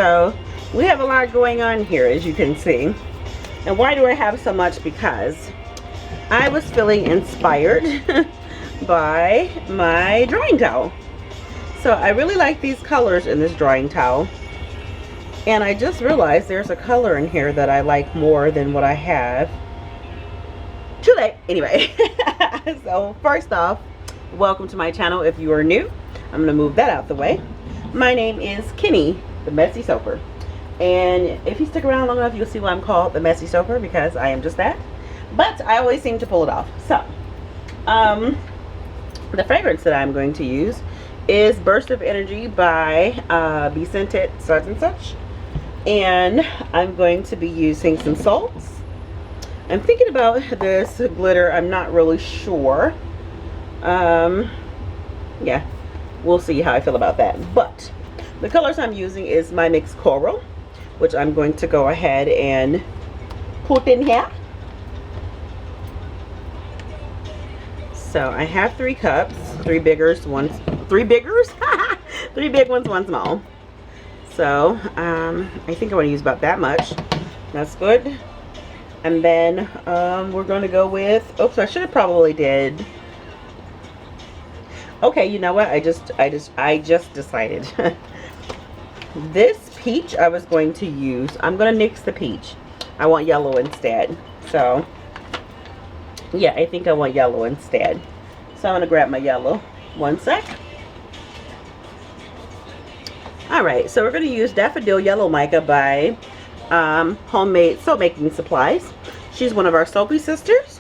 So we have a lot going on here, as you can see. And why do I have so much? Because I was feeling inspired by my drawing towel. So I really like these colors in this drawing towel. And I just realized there's a color in here that I like more than what I have. Too late. Anyway, so first off, welcome to my channel if you are new. I'm going to move that out the way. My name is Kenny, the Messy Soaper. And if you stick around long enough, you'll see why I'm called the Messy Soaper, because I am just that. But I always seem to pull it off. So, the fragrance that I'm going to use is Burst of Energy by Be Scented such and such. And I'm going to be using some salts. I'm thinking about this glitter. I'm not really sure. Yeah, we'll see how I feel about that. But the colors I'm using is my mixed coral, which I'm going to go ahead and put in here. So I have 3 cups, 3 biggers, 3 biggers, 3 big ones, 1 small. So I think I want to use about that much. That's good. And then we're going to go with, oops, I should have probably did. Okay, you know what? I just decided. This peach I was going to use. I'm going to nix the peach. I want yellow instead. So yeah, I think I want yellow instead. So I'm going to grab my yellow. 1 sec. Alright, so we're going to use Daffodil Yellow Mica by Handmade Soap Making Supplies. She's one of our soapy sisters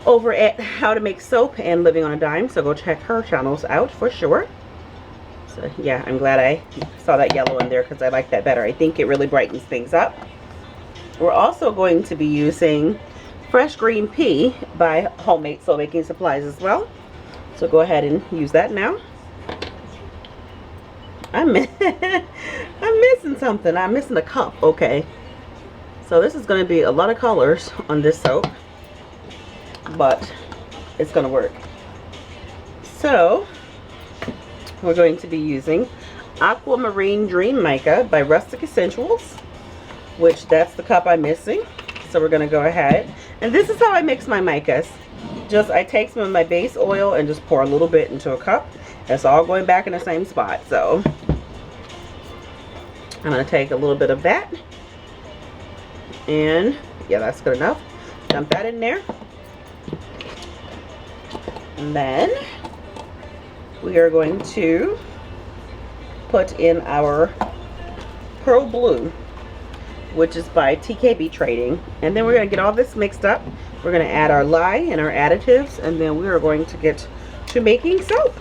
over at How to Make Soap and Living on a Dime. So go check her channels out for sure. So yeah, I'm glad I saw that yellow in there because I like that better. I think it really brightens things up. We're also going to be using Fresh Green Pea by Handmade Soap Making Supplies as well. So go ahead and use that now. I'm missing something. I'm missing a cup. Okay. So this is going to be a lot of colors on this soap, but it's going to work. So we're going to be using Aquamarine Dream Mica by Rustic Escentuals, which that's the cup I'm missing. So we're going to go ahead. And this is how I mix my micas. Just I take some of my base oil and just pour a little bit into a cup. It's all going back in the same spot. So I'm going to take a little bit of that. And yeah, that's good enough. Dump that in there. And then we are going to put in our Pearl Blue, which is by TKB Trading. And then we're going to get all this mixed up. We're going to add our lye and our additives, and then we are going to get to making soap.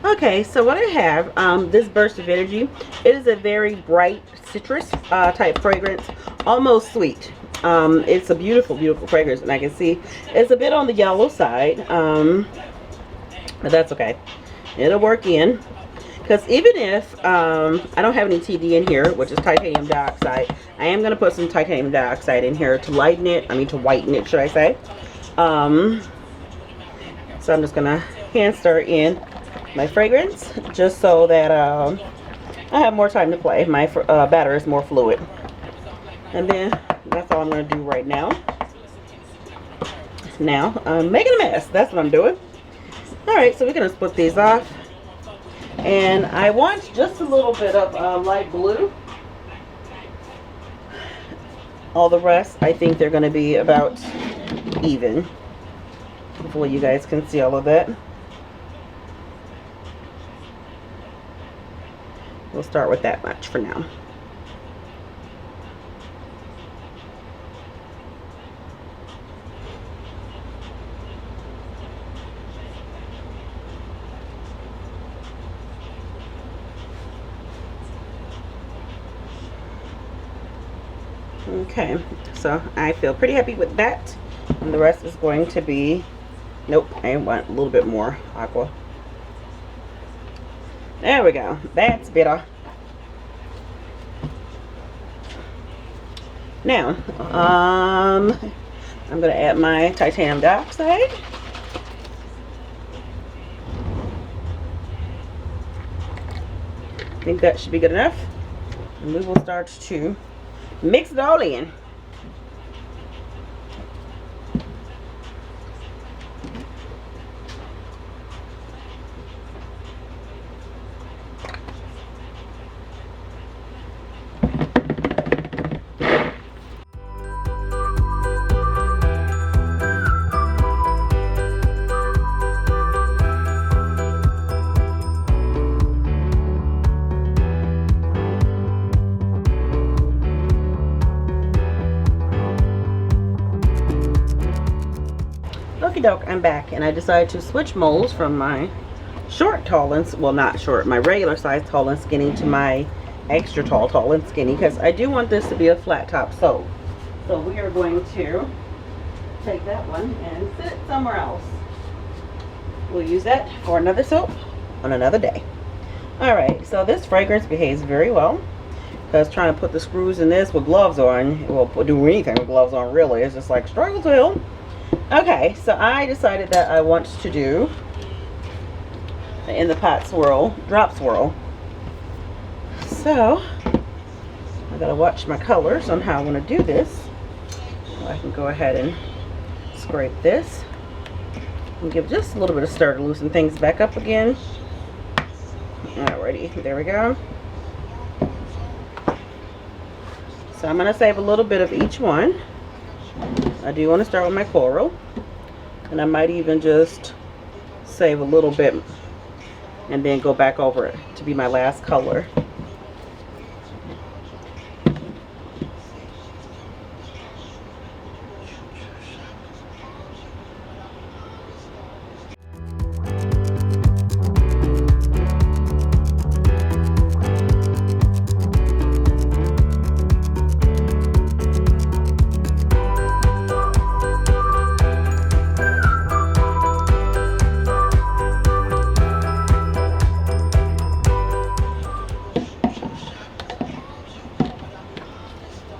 Okay, so what I have, this Burst of Energy, it is a very bright citrus type fragrance, almost sweet. It's a beautiful, beautiful fragrance, and I can see it's a bit on the yellow side, but that's okay. It'll work in, because even if I don't have any TD in here, which is titanium dioxide, I am going to put some titanium dioxide in here to lighten it, to whiten it, should I say. So I'm just going to hand stir in my fragrance, just so that I have more time to play. My batter is more fluid. And then that's all I'm going to do right now. Now I'm making a mess. That's what I'm doing. Alright, so we're going to split these off. And I want just a little bit of light blue. All the rest, I think they're going to be about even. Hopefully you guys can see all of that. We'll start with that much for now. Okay, so I feel pretty happy with that. And the rest is going to be, nope, I want a little bit more aqua. There we go. That's better. Now, I'm going to add my titanium dioxide. I think that should be good enough. And we will start to mix it all in. Okie doke, I'm back, and I decided to switch molds from my short, tall, and, well, not short, my regular size tall and skinny to my extra tall, tall and skinny, because I do want this to be a flat top soap. So we are going to take that one and sit it somewhere else. We'll use that for another soap on another day. Alright, so this fragrance behaves very well, because trying to put the screws in this with gloves on, well, do anything with gloves on really, it's just like struggle to hill. Okay, so I decided that I want to do in the pot swirl, drop swirl. So I gotta watch my colors on how I want to do this. So I can go ahead and scrape this and give just a little bit of stir to loosen things back up again. Alrighty, there we go. So I'm gonna save a little bit of each one. I do want to start with my coral, and I might even just save a little bit and then go back over it to be my last color.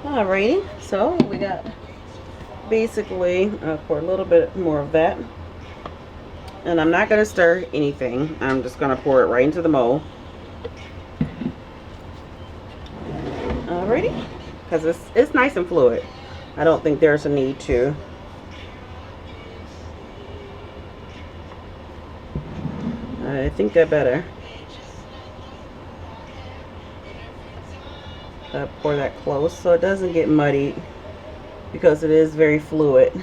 Alrighty, so we got basically pour a little bit more of that, and I'm not going to stir anything. I'm just going to pour it right into the mold. Alrighty, because it's nice and fluid. I don't think there's a need to I think I better pour that close so it doesn't get muddy, because it is very fluid.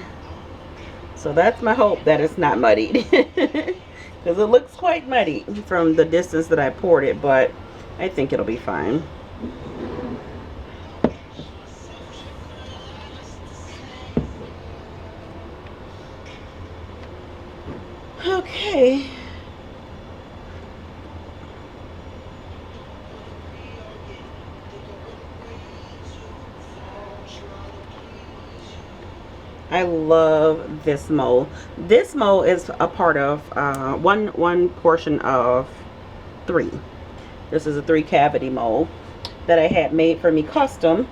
So that's my hope, that it's not muddied, because it looks quite muddy from the distance that I poured it, but I think it'll be fine. Okay. I love this mold. This mold is a part of one portion of 3. This is a 3 cavity mold that I had made for me custom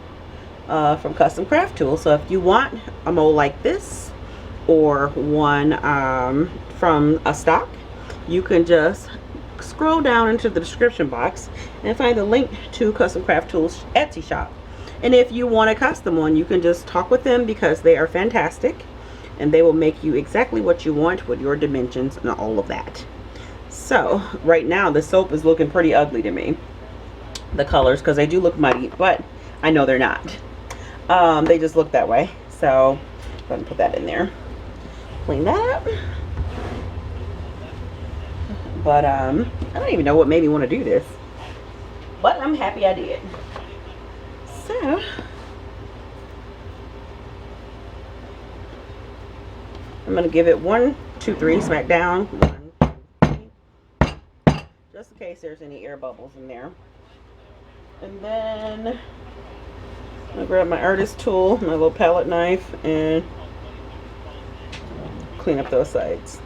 from Custom Craft Tools. So if you want a mold like this or one from a stock, you can just scroll down into the description box and find the link to Custom Craft Tools Etsy shop. And if you want a custom one, you can just talk with them, because they are fantastic and they will make you exactly what you want with your dimensions and all of that. So right now the soap is looking pretty ugly to me, the colors, because they do look muddy, but I know they're not. They just look that way. So I'm going to put that in there, clean that up. But I don't even know what made me want to do this, but I'm happy I did. So I'm going to give it 1, 2, 3 smack down. 1, 2, 3. Just in case there's any air bubbles in there. And then I'll grab my artist tool, my little palette knife, and clean up those sides.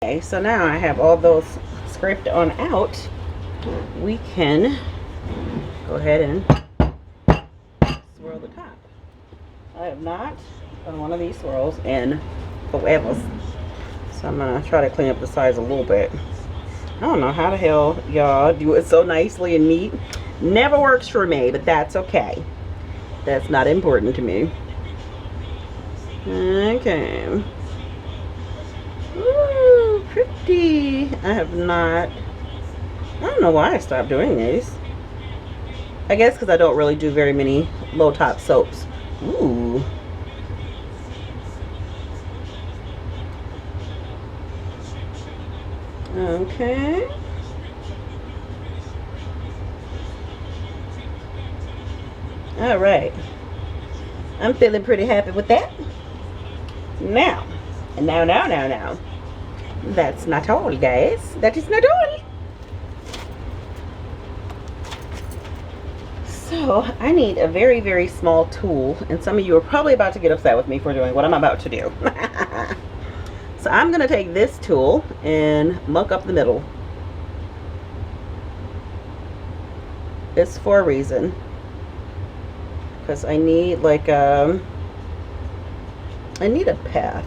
Okay, so now I have all those scraped on out. We can go ahead and swirl the top. I have not done one of these swirls in forever, so I'm gonna try to clean up the sides a little bit. I don't know how the hell y'all do it so nicely and neat. Never works for me, but that's okay. That's not important to me. Okay. Ooh, pretty. I have not. I don't know why I stopped doing these. I guess because I don't really do very many low top soaps. Ooh. Okay. All right. I'm feeling pretty happy with that. Now. Now. That's not all, guys. That is not all. So, I need a very, very small tool. And some of you are probably about to get upset with me for doing what I'm about to do. So, I'm going to take this tool and muck up the middle. It's for a reason. Because I need like I need a path.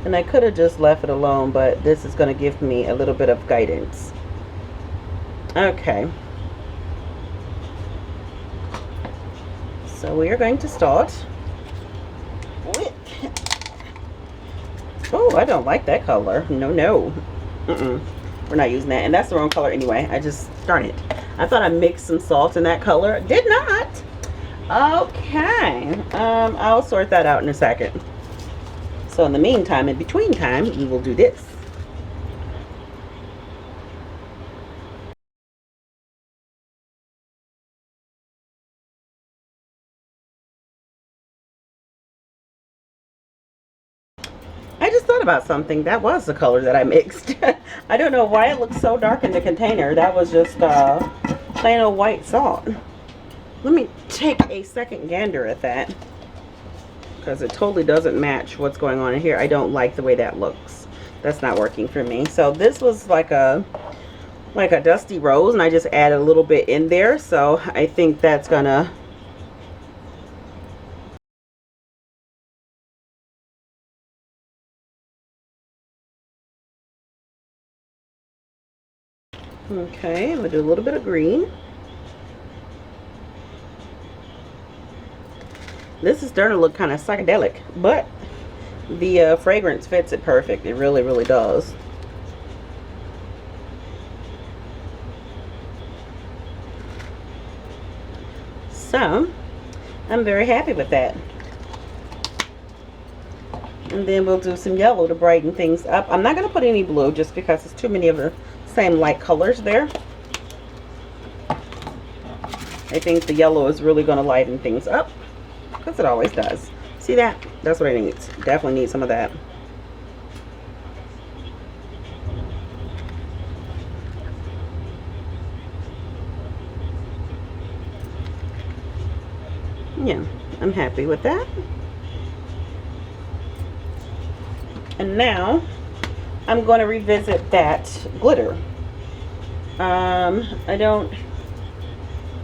And I could have just left it alone, but this is going to give me a little bit of guidance. Okay. So we are going to start with... Oh, I don't like that color. No. We're not using that. And that's the wrong color anyway. I just... Darn it. I thought I mixed some salt in that color. Did not. Okay. I'll sort that out in a second. So in the meantime, in between time, we will do this. I just thought about something. That was the color that I mixed. I don't know why it looks so dark in the container. That was just plain old white salt. Let me take a second gander at that, because it totally doesn't match what's going on in here. I don't like the way that looks. That's not working for me. So this was like a dusty rose, and I just added a little bit in there. So I think that's gonna... Okay, I'm gonna do a little bit of green. This is starting to look kind of psychedelic, but the fragrance fits it perfect. It really, really does. So, I'm very happy with that. And then we'll do some yellow to brighten things up. I'm not going to put any blue just because it's too many of the same light colors there. I think the yellow is really going to lighten things up, because it always does. See that? That's what it needs. Definitely need some of that. Yeah, I'm happy with that. And now I'm going to revisit that glitter. I don't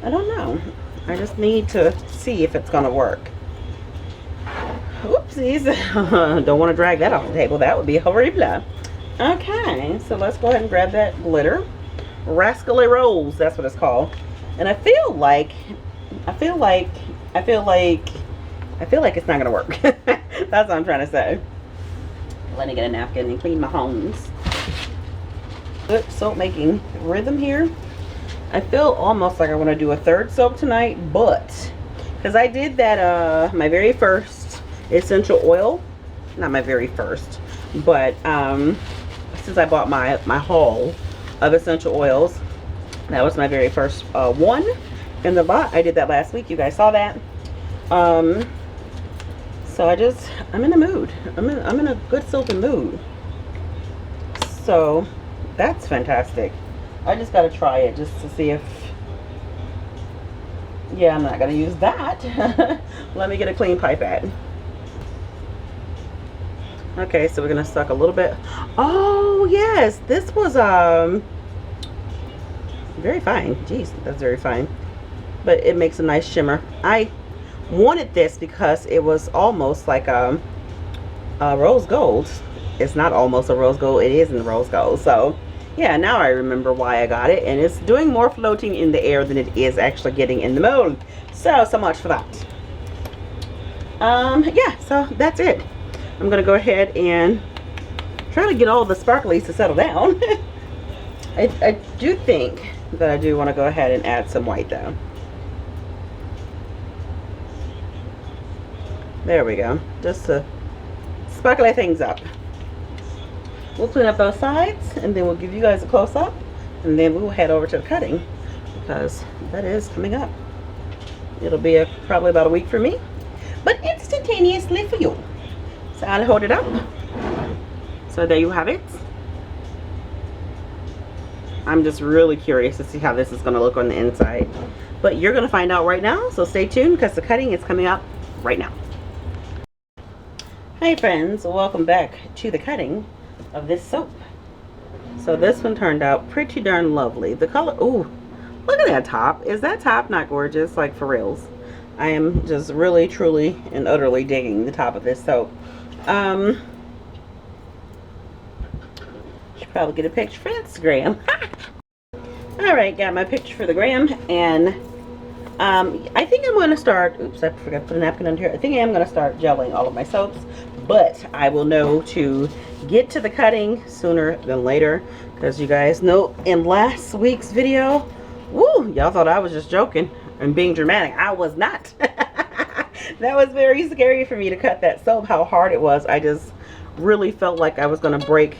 know. I just need to see if it's going to work. Oopsies. Don't want to drag that off the table. That would be horrible. Okay, so let's go ahead and grab that glitter. Rascally Rose, that's what it's called. And I feel like it's not gonna work. That's what I'm trying to say. Let me get a napkin and clean my hands. Good soap making rhythm here. I feel almost like I want to do a third soap tonight, but because I did that my very first essential oil, not my very first, but since I bought my haul of essential oils, that was my very first one in the lot. I did that last week. You guys saw that. So I'm in a mood. I'm in a good soapy mood. So that's fantastic. I just got to try it just to see if, yeah, I'm not going to use that. Let me get a clean pipette. Okay, so we're going to suck a little bit. Oh, yes, this was very fine. Jeez, that's very fine. But it makes a nice shimmer. I wanted this because it was almost like a rose gold. It's not almost a rose gold, it is in rose gold. So yeah, now I remember why I got it, and it's doing more floating in the air than it is actually getting in the mold. So much for that. Yeah, so that's it. I'm gonna go ahead and try to get all the sparklies to settle down. I do think that I do want to go ahead and add some white though. There we go, just to sparkle things up. We'll clean up those sides, and then we'll give you guys a close-up, and then we'll head over to the cutting, because that is coming up. It'll be probably about a week for me, but instantaneously for you. So I'll hold it up. So there you have it. I'm just really curious to see how this is going to look on the inside, but you're going to find out right now, so stay tuned because the cutting is coming up right now. Hi friends, welcome back to the cutting of this soap. So this one turned out pretty darn lovely. The color, ooh, look at that top. Is that top not gorgeous? Like for reals. I am just really, truly, and utterly digging the top of this soap. Should probably get a picture for Instagram. Alright, got my picture for the gram, and I think I'm going to start, oops, I forgot to put a napkin under here. I think I am going to start gelling all of my soaps, but I will know to get to the cutting sooner than later, because you guys know in last week's video, woo, y'all thought I was just joking and being dramatic. I was not. That was very scary for me to cut that soap, how hard it was. I just really felt like I was going to break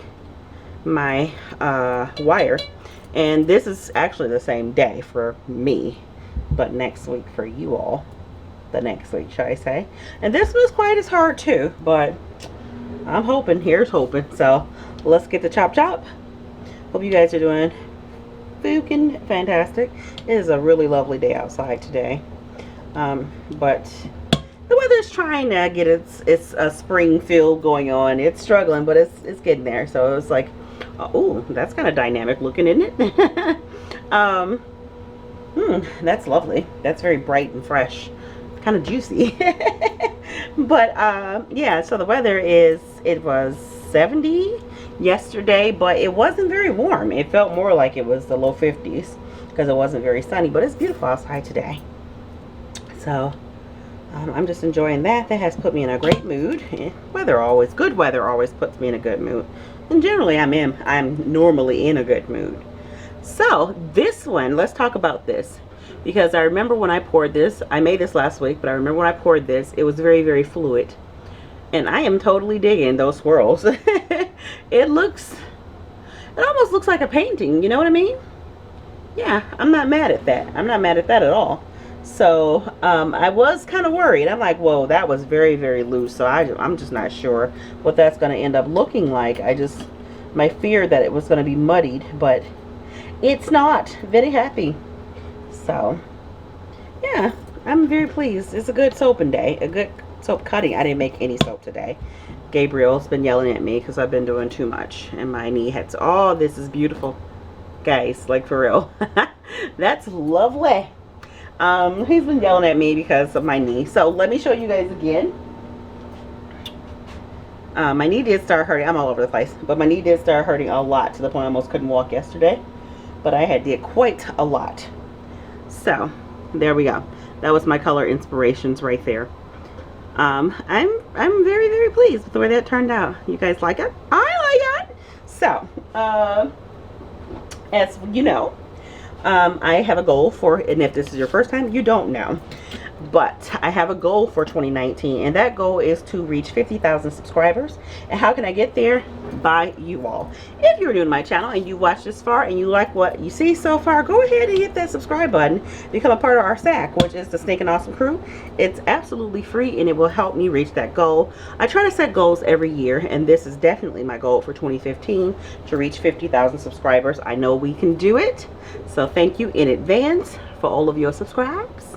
my wire. And this is actually the same day for me, but next week for you all. The next week, shall I say. And this was quite as hard too, but I'm hoping, here's hoping. So let's get the chop. Hope you guys are doing freaking fantastic. It is a really lovely day outside today, but the weather's trying to get its spring feel going on. It's struggling, but it's getting there. So it's like, oh, that's kind of dynamic looking, isn't it? That's lovely. That's very bright and fresh, kind of juicy. But yeah, so the weather it was 70 yesterday, but it wasn't very warm. It felt more like it was the low 50s because it wasn't very sunny, but it's beautiful outside today. So I'm just enjoying that. That has put me in a great mood. Good weather always puts me in a good mood, and generally I'm normally in a good mood. So this one, let's talk about this, because I remember when I poured this, I made this last week, but I remember when I poured this, it was very, very fluid, and I am totally digging those swirls. It almost looks like a painting, you know what I mean? Yeah, I'm not mad at that. I'm not mad at that at all. So I was kind of worried. I'm like, whoa, that was very, very loose. So I'm just not sure what that's going to end up looking like. My fear that it was going to be muddied, but it's not. Very happy. So yeah, I'm very pleased. It's a good soaping day, a good soap cutting. I didn't make any soap today. Gabriel's been yelling at me because I've been doing too much, and my knee hurts. Oh, this is beautiful, guys, like for real. That's lovely. He's been yelling at me because of my knee. So let me show you guys again. My knee did start hurting. I'm all over the place, but my knee did start hurting a lot to the point I almost couldn't walk yesterday, but I did quite a lot. So there we go. That was my color inspirations right there. I'm very, very pleased with the way that turned out. You guys like it? I like it. So as you know, I have a goal for, and if this is your first time, you don't know, but I have a goal for 2019, and that goal is to reach 50,000 subscribers. And how can I get there? By you all. If you're new to my channel and you watched this far and you like what you see so far, go ahead and hit that subscribe button. Become a part of our SAC, which is the Snake and Awesome Crew. It's absolutely free, and it will help me reach that goal. I try to set goals every year, and this is definitely my goal for 2015, to reach 50,000 subscribers. I know we can do it, so thank you in advance for all of your subscribes.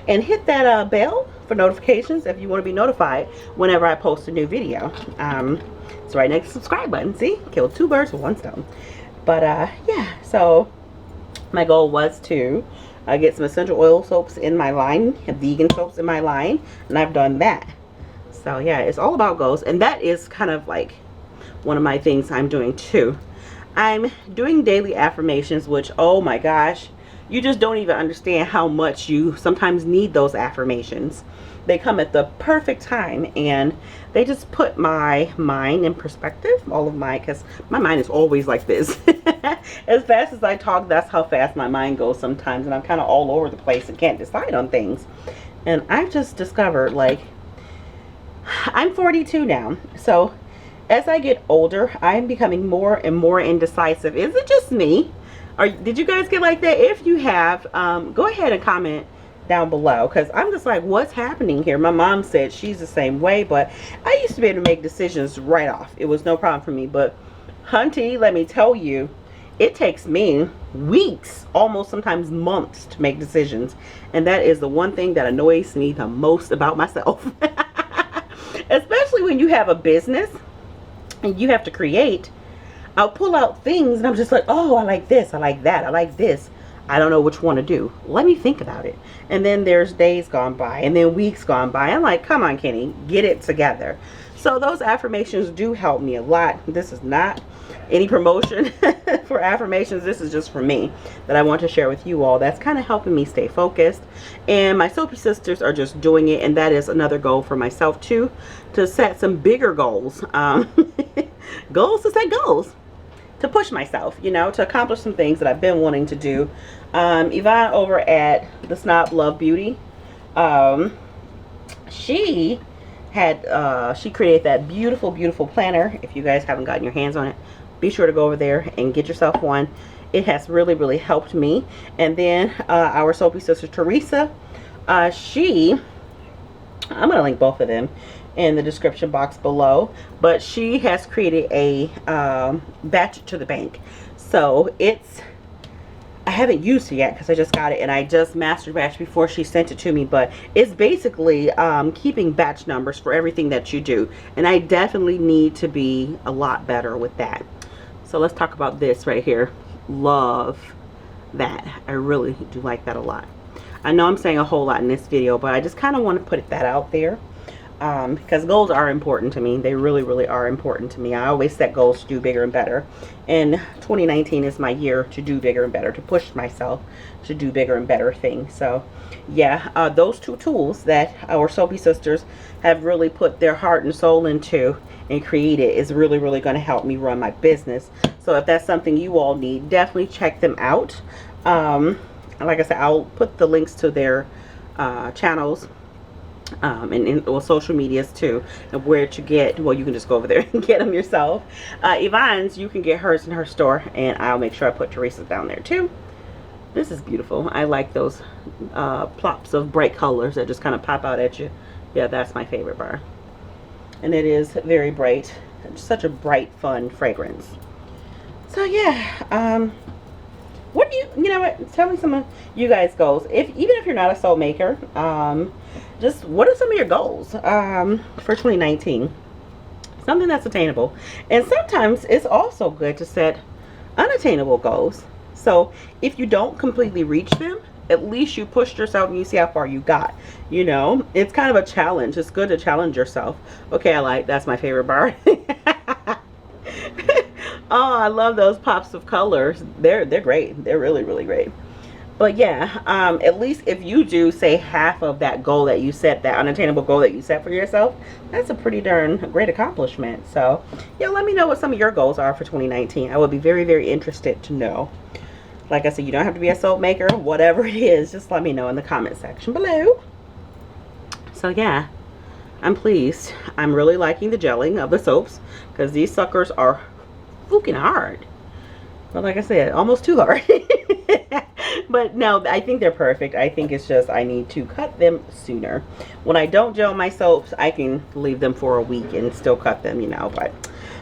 And hit that bell for notifications if you want to be notified whenever I post a new video. It's right next to the subscribe button. See? Killed two birds with one stone. But yeah, so my goal was to get some essential oil soaps in my line, vegan soaps in my line, and I've done that. So yeah, it's all about goals, and that is kind of like one of my things I'm doing too. I'm doing daily affirmations, which, oh my gosh, you just don't even understand how much you sometimes need those affirmations. They come at the perfect time, and they just put my mind in perspective. Because my mind is always like this. As fast as I talk, that's how fast my mind goes sometimes, and I'm kind of all over the place and can't decide on things. And I've just discovered, like, I'm 42 now, so as I get older, I'm becoming more and more indecisive. Is it just me? Did you guys get like that? If you have, go ahead and comment down below, because I'm just like, what's happening here? My mom said she's the same way, but I used to be able to make decisions right off. It was no problem for me. But hunty, let me tell you, it takes me weeks, almost sometimes months, to make decisions. And that is the one thing that annoys me the most about myself. Especially when you have a business and you have to create. I'll pull out things and I'm just like, oh, I like this, I like that, I like this. I don't know which one to do. Let me think about it. And then there's days gone by, and then weeks gone by. I'm like, come on, Kenny, get it together. So those affirmations do help me a lot. This is not any promotion for affirmations. This is just for me that I want to share with you all. That's kind of helping me stay focused. And my Soapy sisters are just doing it, and that is another goal for myself too, to set some bigger goals. Goals to set goals. To push myself, you know, to accomplish some things that I've been wanting to do. Yvonne over at the Snob Love Beauty, she created that beautiful planner. If you guys haven't gotten your hands on it, be sure to go over there and get yourself one. It has really helped me. And then our Soapy sister Teresa, I'm gonna link both of them in the description box below, but she has created a batch to the bank. So I haven't used it yet because I just got it, and I just master batch before she sent it to me, but it's basically keeping batch numbers for everything that you do, and I definitely need to be a lot better with that. So let's talk about this right here. Love that. I really do like that a lot. I know I'm saying a whole lot in this video, but I just kind of want to put that out there. Because goals are important to me. They really are important to me. I always set goals to do bigger and better, and 2019 is my year to do bigger and better, to push myself to do bigger and better things. So yeah, those two tools that our Soapy sisters have really put their heart and soul into and created is really going to help me run my business. So if that's something you all need, definitely check them out. Like I said, I'll put the links to their channels and social medias too, and where to get. Well, you can just go over there and get them yourself. Yvonne's, you can get hers in her store, and I'll make sure I put Teresa's down there too. This is beautiful. I like those plops of bright colors that just kind of pop out at you. Yeah, that's my favorite bar. And it is very bright. It's such a bright, fun fragrance. So yeah, what do you know what? Tell me some of you guys' goals. Even if you're not a soap maker, just what are some of your goals for 2019? Something that's attainable. And sometimes it's also good to set unattainable goals. So if you don't completely reach them, at least you pushed yourself and you see how far you got. You know, it's kind of a challenge. It's good to challenge yourself. Okay, that's my favorite bar. Oh, I love those pops of colors. They're great. They're really, really great. But yeah, at least if you do say half of that goal that you set, that unattainable goal that you set for yourself, that's a pretty darn great accomplishment. So yeah, let me know what some of your goals are for 2019. I would be very, very interested to know. Like I said, you don't have to be a soap maker. Whatever it is, just let me know in the comment section below. So yeah, I'm pleased. I'm really liking the gelling of the soaps because these suckers are fucking hard. But like I said, almost too hard. But no, I think they're perfect. I think it's just I need to cut them sooner. When I don't gel my soaps, I can leave them for a week and still cut them, you know, but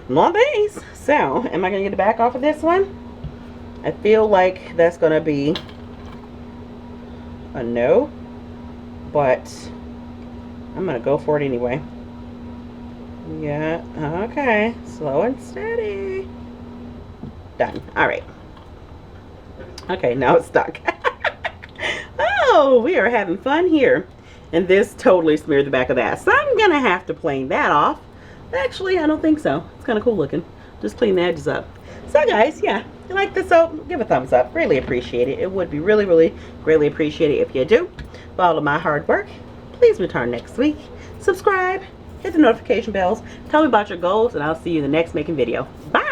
long days. So, am I going to get the back off of this one? I feel like that's going to be a no, but I'm going to go for it anyway. Yeah, okay. Slow and steady. Done. All right. Okay, now it's stuck. Oh, we are having fun here. And this totally smeared the back of that. So I'm going to have to plane that off. Actually, I don't think so. It's kind of cool looking. Just clean the edges up. So guys, yeah, if you like the soap, give a thumbs up. Greatly appreciate it. It would be really, really greatly appreciated if you do. For all of my hard work, please return next week. Subscribe. Hit the notification bells. Tell me about your goals, and I'll see you in the next making video. Bye.